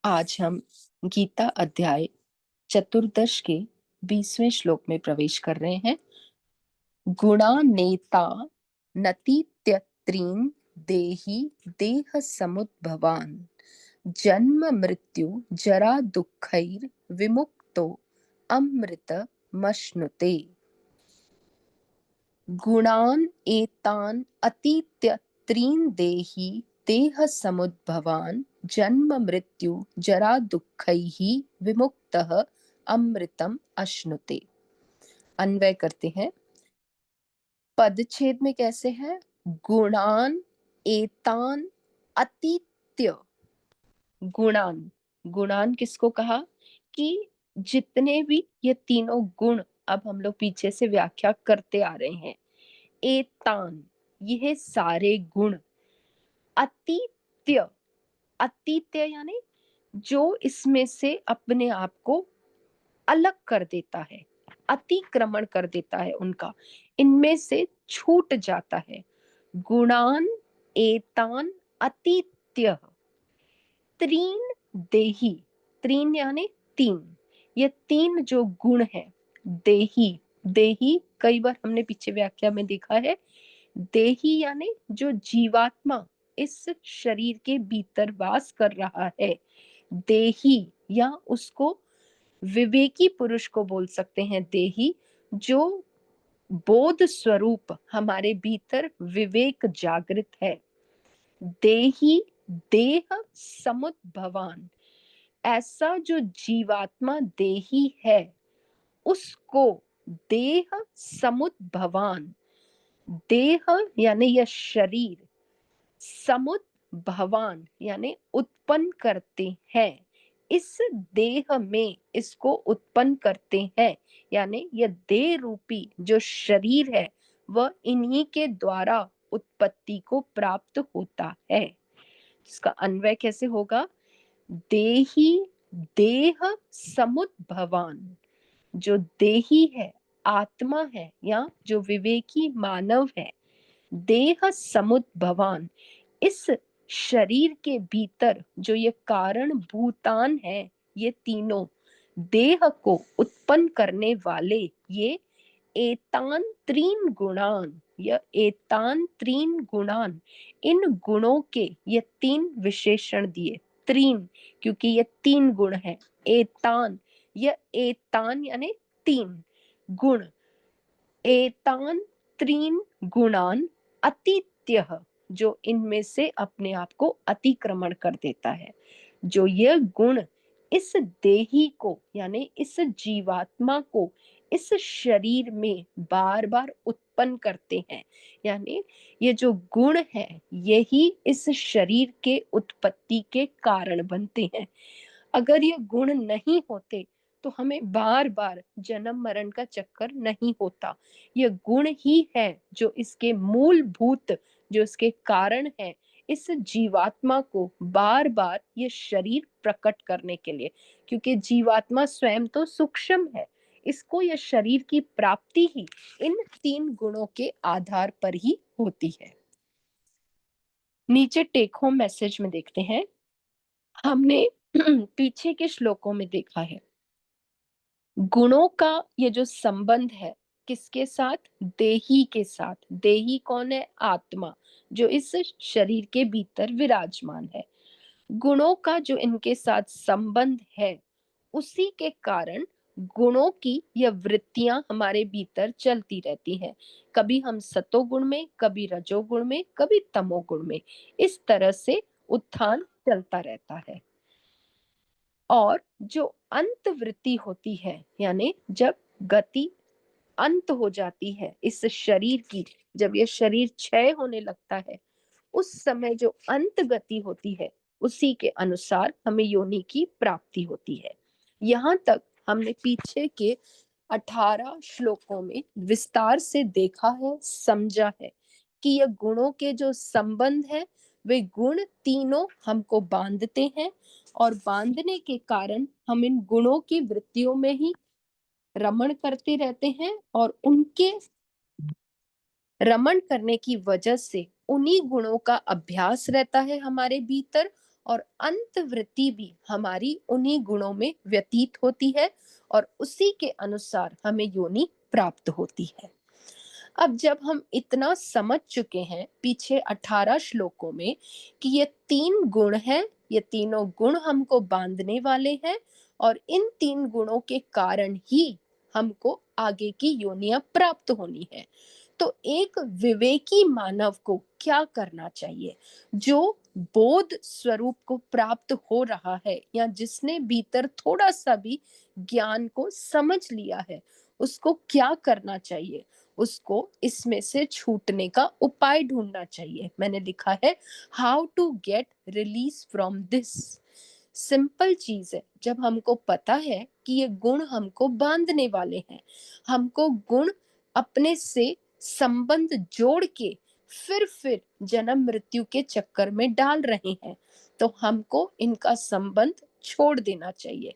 आज हम गीता अध्याय चतुर्दश के 20वें श्लोक में प्रवेश कर रहे हैं। गुणानेता नतीत्यत्रीन् देहि देह समुद्भवान् जन्म मृत्यु जरा दुःखैर विमुक्तो अमृत मश्नुते। गुणान एतान अतीत्य त्रीन देहि देह समुद्भवान जन्म मृत्यु जरा दुःखैः विमुक्तः अमृतम अश्नुते। अन्वय करते हैं। पदच्छेद में कैसे है? गुणान एतान अतीत्य। गुणान, गुणान किसको कहा? कि जितने भी ये तीनों गुण, अब हम लोग पीछे से व्याख्या करते आ रहे हैं। एतान, यह सारे गुण। अतीत्य, अतीत्य यानी जो इसमें से अपने आप को अलग कर देता है, अतिक्रमण कर देता है, उनका इनमें से छूट जाता है। गुणान एतान अतीत्य त्रीन देही, त्रीन यानी तीन, ये तीन जो गुण है। देही, देही कई बार हमने पीछे व्याख्या में देखा है। देही यानी जो जीवात्मा इस शरीर के भीतर वास कर रहा है। देही या उसको विवेकी पुरुष को बोल सकते हैं देही, जो बोध स्वरूप हमारे भीतर विवेक जागृत है। देही देह समुद्भवान, ऐसा जो जीवात्मा देही है उसको देह समुद्भवान, देह यानी यह शरीर, समुद्भवान यानी उत्पन्न करते हैं, इस देह में इसको उत्पन्न करते हैं। यानी यह देह रूपी जो शरीर है वह इन्हीं के द्वारा उत्पत्ति को प्राप्त होता है। इसका अन्वय कैसे होगा? देही देह समुद्भवान, जो देही है, आत्मा है या जो विवेकी मानव है, देह समुद्भवान, इस शरीर के भीतर जो ये कारण भूतान है, ये तीनों देह को उत्पन्न करने वाले, ये एतान त्रीन गुणान, यह एतान त्रीन गुणान, इन गुणों के ये तीन विशेषण दिए। त्रीन क्योंकि ये तीन गुण है। एतान, यह एतान यानी तीन गुण। एतान त्रीन गुणान अतीत्य, जो इनमें से अपने आप को अतिक्रमण कर देता है। जो यह गुण इस देही को यानी इस जीवात्मा को इस शरीर में बार बार उत्पन्न करते हैं, यानी ये जो गुण है यही इस शरीर के उत्पत्ति के कारण बनते हैं। अगर ये गुण नहीं होते तो हमें बार बार जन्म मरण का चक्कर नहीं होता। ये गुण ही है जो इसके मूलभूत, जो इसके कारण है इस जीवात्मा को बार बार ये शरीर प्रकट करने के लिए, क्योंकि जीवात्मा स्वयं तो सूक्ष्म है, इसको यह शरीर की प्राप्ति ही इन तीन गुणों के आधार पर ही होती है। नीचे टेक होम मैसेज में देखते हैं। हमने पीछे के श्लोकों में देखा है गुणों का ये जो संबंध है किसके साथ? देही के साथ। देही कौन है? आत्मा, जो इस शरीर के भीतर विराजमान है। गुणों का जो इनके साथ संबंध है, उसी के कारण गुणों की यह वृत्तियां हमारे भीतर चलती रहती हैं। कभी हम सतोगुण में, कभी रजोगुण में, कभी तमोगुण में, इस तरह से उत्थान चलता रहता है। और जो अंत वृत्ति होती है, यानी जब गति अंत हो जाती है इस शरीर की, जब यह शरीर क्षय होने लगता है, उस समय जो अंत गति होती है उसी के अनुसार हमें योनि की प्राप्ति होती है। यहाँ तक हमने पीछे के 18 श्लोकों में विस्तार से देखा है, समझा है कि यह गुणों के जो संबंध है, वे गुण तीनों हमको बांधते हैं और बांधने के कारण हम इन गुणों की वृत्तियों में ही रमण करते रहते हैं और उनके रमण करने की वजह से उन्हीं गुणों का अभ्यास रहता है हमारे भीतर और अंतवृत्ति भी हमारी उन्हीं गुणों में व्यतीत होती है और उसी के अनुसार हमें योनि प्राप्त होती है। अब जब हम इतना समझ चुके हैं पीछे 18 श्लोकों में कि ये 3 गुण हैं, ये तीनों गुण हमको बांधने वाले हैं और इन 3 गुणों के कारण ही हमको आगे की योनियां प्राप्त होनी है। तो एक विवेकी मानव को क्या करना चाहिए? जो बोध स्वरूप को प्राप्त हो रहा है या जिसने भीतर थोड़ा सा भी ज्ञान को समझ लिया है, उसको क्या करना चाहिए? उसको इसमें से छूटने का उपाय ढूंढना चाहिए। मैंने लिखा है how to get release from this. Simple चीज है, जब हमको पता है कि ये गुण हमको बांधने वाले हैं, हमको गुण अपने से संबंध जोड़ के फिर जन्म मृत्यु के चक्कर में डाल रहे हैं, तो हमको इनका संबंध छोड़ देना चाहिए।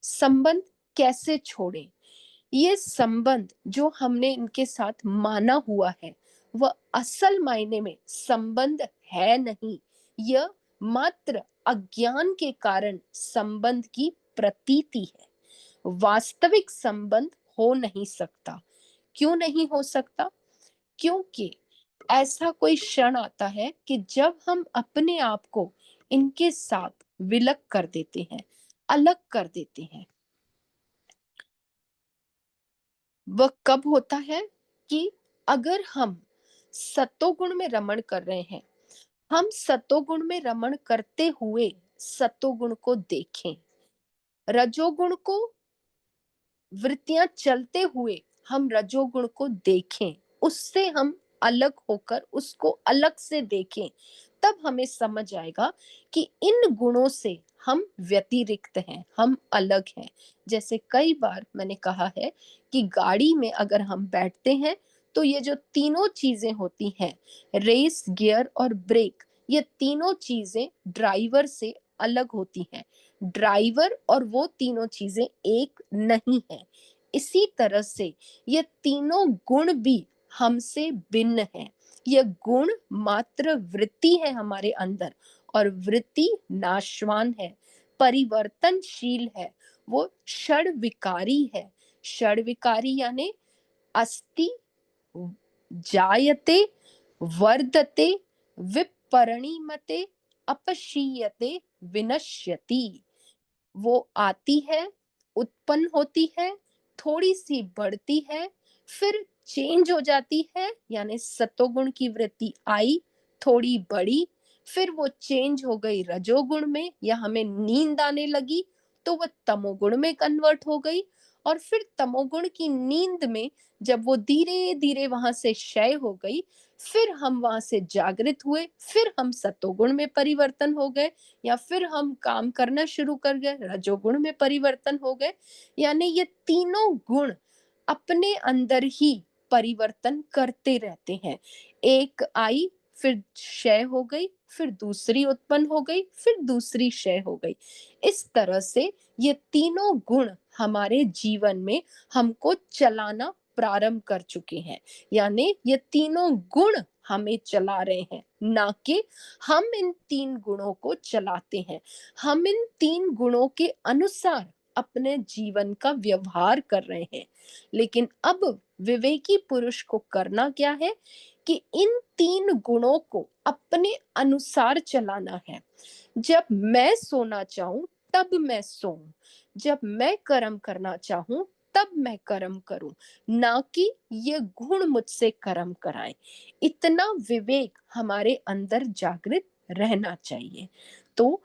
संबंध कैसे छोड़ें? ये संबंध जो हमने इनके साथ माना हुआ है, वह असल मायने में संबंध है नहीं। यह मात्र अज्ञान के कारण संबंध की प्रतीति है। वास्तविक संबंध हो नहीं सकता। क्यों नहीं हो सकता? क्योंकि ऐसा कोई क्षण आता है कि जब हम अपने आप को इनके साथ विलग कर देते हैं, अलग कर देते हैं। वह कब होता है? कि अगर हम सतोगुण में रमण कर रहे हैं, हम सतोगुण में रमण करते हुए सतोगुण को देखें, रजोगुण को वृत्तियां चलते हुए हम रजोगुण को देखें, उससे हम अलग होकर उसको अलग से देखें, तब हमें समझ आएगा कि इन गुणों से हम व्यतिरिक्त हैं, हम अलग हैं। जैसे कई बार मैंने कहा है कि गाड़ी में अगर हम बैठते हैं तो ये जो तीनों चीजें होती हैं, रेस, गियर और ब्रेक, ये तीनों चीजें ड्राइवर से अलग होती हैं। ड्राइवर और वो तीनों चीजें एक नहीं है। इसी तरह से ये तीनों गुण भी हमसे भिन्न हैं। ये गुण मात्र वृत्ति है हमारे अंदर, और वृत्ति नाशवान है, परिवर्तनशील है, वो षड विकारी है। षड विकारी यानी अस्ति, जायते, वर्धते, विपरिणमते, अपक्षीयते, विनश्यति। वो आती है, उत्पन्न होती है, थोड़ी सी बढ़ती है, फिर चेंज हो जाती है, यानी सतोगुण की वृत्ति आई, थोड़ी बढ़ी, फिर वो चेंज हो गई रजोगुण में, या हमें नींद आने लगी तो वह तमोगुण में कन्वर्ट हो गई, और फिर तमोगुण की नींद में जब वो धीरे धीरे वहां से क्षय हो गई, फिर हम वहां से जागृत हुए, फिर हम सतोगुण में परिवर्तन हो गए, या फिर हम काम करना शुरू कर गए, रजोगुण में परिवर्तन हो गए। यानी ये तीनों गुण अपने अंदर ही परिवर्तन करते रहते हैं। एक आई, फिर क्षय हो गई, फिर दूसरी उत्पन्न हो गई, फिर दूसरी क्षय हो गई। इस तरह से ये तीनों गुण हमारे जीवन में हमको चलाना प्रारंभ कर चुके हैं। यानी ये तीनों गुण हमें चला रहे हैं, ना कि हम इन 3 गुणों को चलाते हैं। हम इन 3 गुणों के अनुसार अपने जीवन का व्यवहार कर रहे हैं। लेकिन अब विवेकी पुरुष को करना क्या है? कि इन 3 गुणों को अपने अनुसार चलाना है। जब मैं सोना चाहूं तब मैं सोऊं, जब मैं कर्म करना चाहूं तब मैं कर्म करूं, ना कि ये गुण मुझसे कर्म कराएं। इतना विवेक हमारे अंदर जागृत रहना चाहिए। तो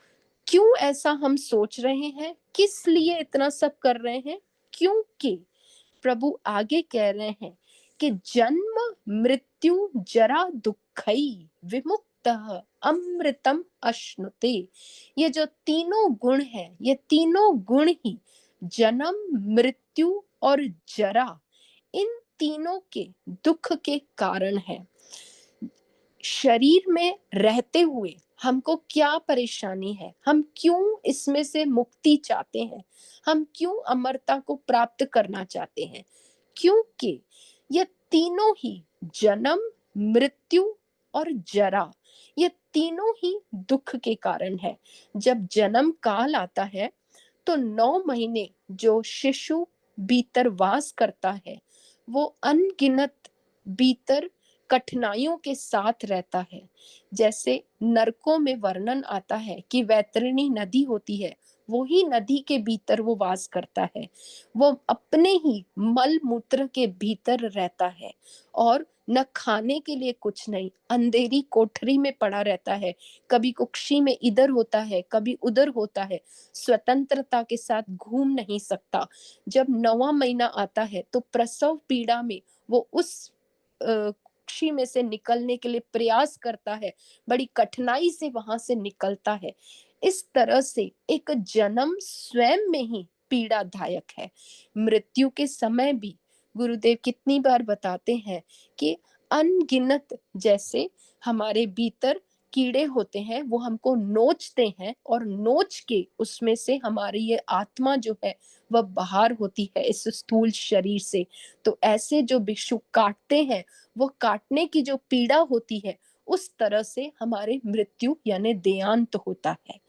क्यों ऐसा हम सोच रहे हैं, किस लिए इतना सब कर रहे हैं? क्योंकि प्रभु आगे कह रहे हैं कि जन्म मृत्यु जरा दुखई विमुक्तः अमृतम अश्नुते। ये जो तीनों गुण हैं, ये तीनों गुण ही जन्म, मृत्यु और जरा, इन तीनों के दुख के कारण है। शरीर में रहते हुए हमको क्या परेशानी है? हम क्यों इसमें से मुक्ति चाहते हैं? हम क्यों अमरता को प्राप्त करना चाहते हैं? क्योंकि ये तीनों ही जन्म, मृत्यु और जरा, ये तीनों ही दुख के कारण है। जब जन्म काल आता है तो 9 महीने जो शिशु भीतर वास करता है, वो अनगिनत भीतर कठिनाइयों के साथ रहता है। जैसे नरकों में वर्णन आता है कि वैतरणी नदी होती है, वो ही नदी के भीतर वो वास करता है। वो अपने ही मल मूत्र के भीतर रहता है और न खाने के लिए कुछ नहीं, अंधेरी कोठरी में पड़ा रहता है। कभी कुक्षी में इधर होता है, कभी उधर होता है, स्वतंत्रता के साथ घूम नहीं सकता। जब 9वां महीना आता है तो प्रसव पीड़ा में वो उस कुक्षी में से निकलने के लिए प्रयास करता है, बड़ी कठिनाई से वहां से निकलता है। इस तरह से एक जन्म स्वयं में ही पीड़ादायक है। मृत्यु के समय भी गुरुदेव कितनी बार बताते हैं कि अनगिनत जैसे हमारे भीतर कीड़े होते हैं, वो हमको नोचते हैं और नोच के उसमें से हमारी ये आत्मा जो है वह बाहर होती है इस स्थूल शरीर से। तो ऐसे जो भिक्षु काटते हैं, वो काटने की जो पीड़ा होती है, उस तरह से हमारे मृत्यु यानी देहांत होता है।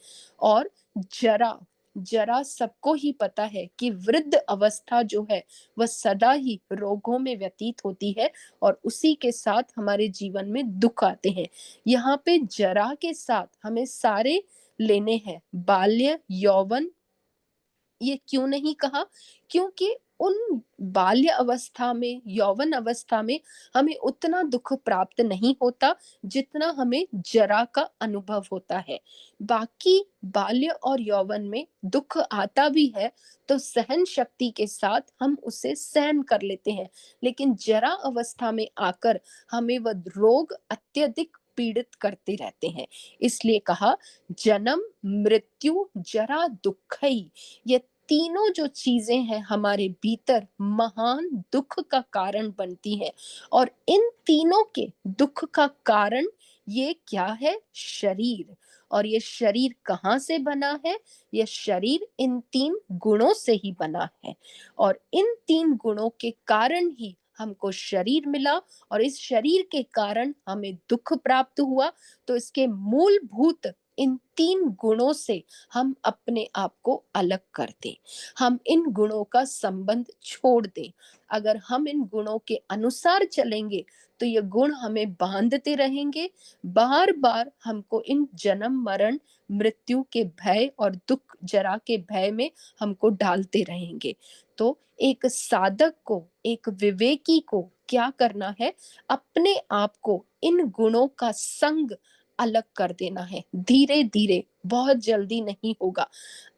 और जरा, जरा सबको ही पता है कि वृद्ध अवस्था जो है वह सदा ही रोगों में व्यतीत होती है और उसी के साथ हमारे जीवन में दुख आते हैं। यहाँ पे जरा के साथ हमें सारे लेने हैं, बाल्य, यौवन। ये क्यों नहीं कहा? क्योंकि उन बाल्य अवस्था में, यौवन अवस्था में हमें उतना दुख प्राप्त नहीं होता जितना हमें जरा का अनुभव होता है। बाकी बाल्य और यौवन में दुख आता भी है तो सहन शक्ति के साथ हम उसे सहन कर लेते हैं, लेकिन जरा अवस्था में आकर हमें वह रोग अत्यधिक पीड़ित करते रहते हैं। इसलिए कहा जन्म, मृत्यु, जरा, दुखई, ये तीनों जो चीजें हैं हमारे भीतर महान दुख का कारण बनती हैं। और इन तीनों के दुख का कारण ये क्या है? शरीर। और ये शरीर कहाँ से बना है? ये शरीर इन 3 गुणों से ही बना है और इन 3 गुणों के कारण ही हमको शरीर मिला और इस शरीर के कारण हमें दुख प्राप्त हुआ। तो इसके मूलभूत इन 3 गुणों से हम अपने आप को अलग कर दें, हम इन गुणों का संबंध छोड़ दें। अगर हम इन गुणों के अनुसार चलेंगे तो ये गुण हमें बांधते रहेंगे, बार बार हमको इन जन्म मरण मृत्यु के भय और दुख जरा के भय में हमको डालते रहेंगे। तो एक साधक को, एक विवेकी को क्या करना है? अपने आप को इन गुणों का संग अलग कर देना है, धीरे धीरे, बहुत जल्दी नहीं होगा।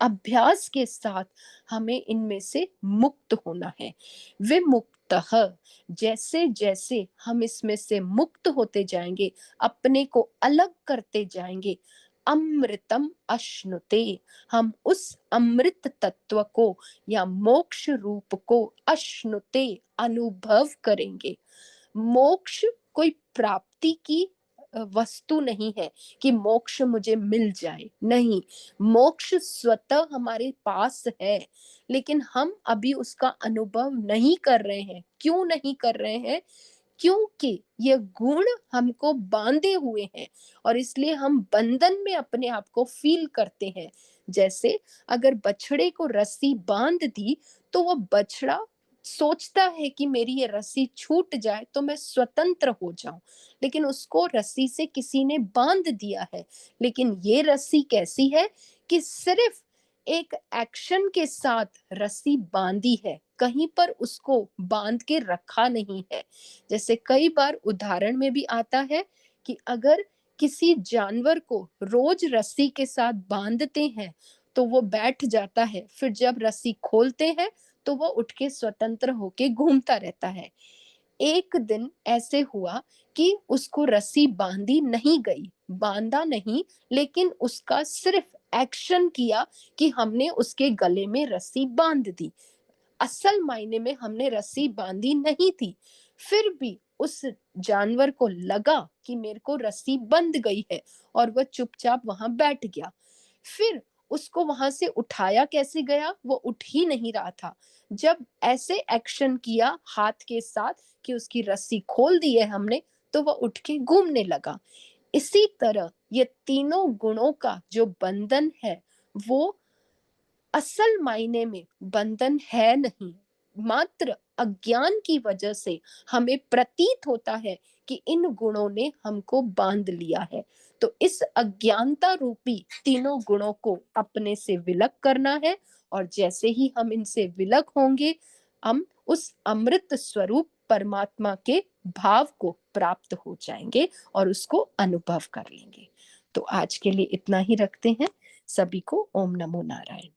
अभ्यास के साथ हमें इनमें से मुक्त होना है। विमुक्तः, जैसे जैसे हम इसमें से मुक्त होते जाएंगे, अपने को अलग करते जाएंगे, अमृतम अश्नुते, हम उस अमृत तत्व को या मोक्ष रूप को अश्नुते, अनुभव करेंगे। मोक्ष कोई प्राप्ति की वस्तु नहीं है कि मोक्ष मुझे मिल जाए, नहीं। मोक्ष स्वतः हमारे पास है, लेकिन हम अभी उसका अनुभव नहीं कर रहे हैं। क्यों नहीं कर रहे हैं? क्योंकि ये गुण हमको बांधे हुए हैं और इसलिए हम बंधन में अपने आप को फील करते हैं। जैसे अगर बछड़े को रस्सी बांध दी तो वो बछड़ा सोचता है कि मेरी ये रस्सी छूट जाए तो मैं स्वतंत्र हो जाऊं, लेकिन उसको रस्सी से किसी ने बांध दिया है। लेकिन ये रस्सी कैसी है कि सिर्फ एक एक्शन के साथ रस्सी बांधी है, कहीं पर उसको बांध के रखा नहीं है। जैसे कई बार उदाहरण में भी आता है कि अगर किसी जानवर को रोज रस्सी के साथ बांधते हैं तो वो बैठ जाता है, फिर जब रस्सी खोलते हैं तो वो उठ के स्वतंत्र होके घूमता रहता है। एक दिन ऐसे हुआ कि उसको रस्सी बांधी नहीं गई, बांधा नहीं, लेकिन उसका सिर्फ एक्शन किया कि हमने उसके गले में रस्सी बांध दी। असल मायने में हमने रस्सी बांधी नहीं थी। फिर भी उस जानवर को लगा कि मेरे को रस्सी बंध गई है और वह चुपचाप वहां बैठ गया। फिर उसको वहां से उठाया कैसे गया? वो उठ ही नहीं रहा था। जब ऐसे एक्शन किया हाथ के साथ कि उसकी रस्सी खोल दी है हमने, तो वह उठ के घूमने लगा। इसी तरह ये तीनों गुणों का जो बंधन है, वो असल मायने में बंधन है नहीं, मात्र अज्ञान की वजह से हमें प्रतीत होता है कि इन गुणों ने हमको बांध लिया है। तो इस अज्ञानता रूपी तीनों गुणों को अपने से विलग करना है, और जैसे ही हम इनसे विलग होंगे, हम उस अमृत स्वरूप परमात्मा के भाव को प्राप्त हो जाएंगे और उसको अनुभव कर लेंगे। तो आज के लिए इतना ही रखते हैं। सभी को ओम नमो नारायण।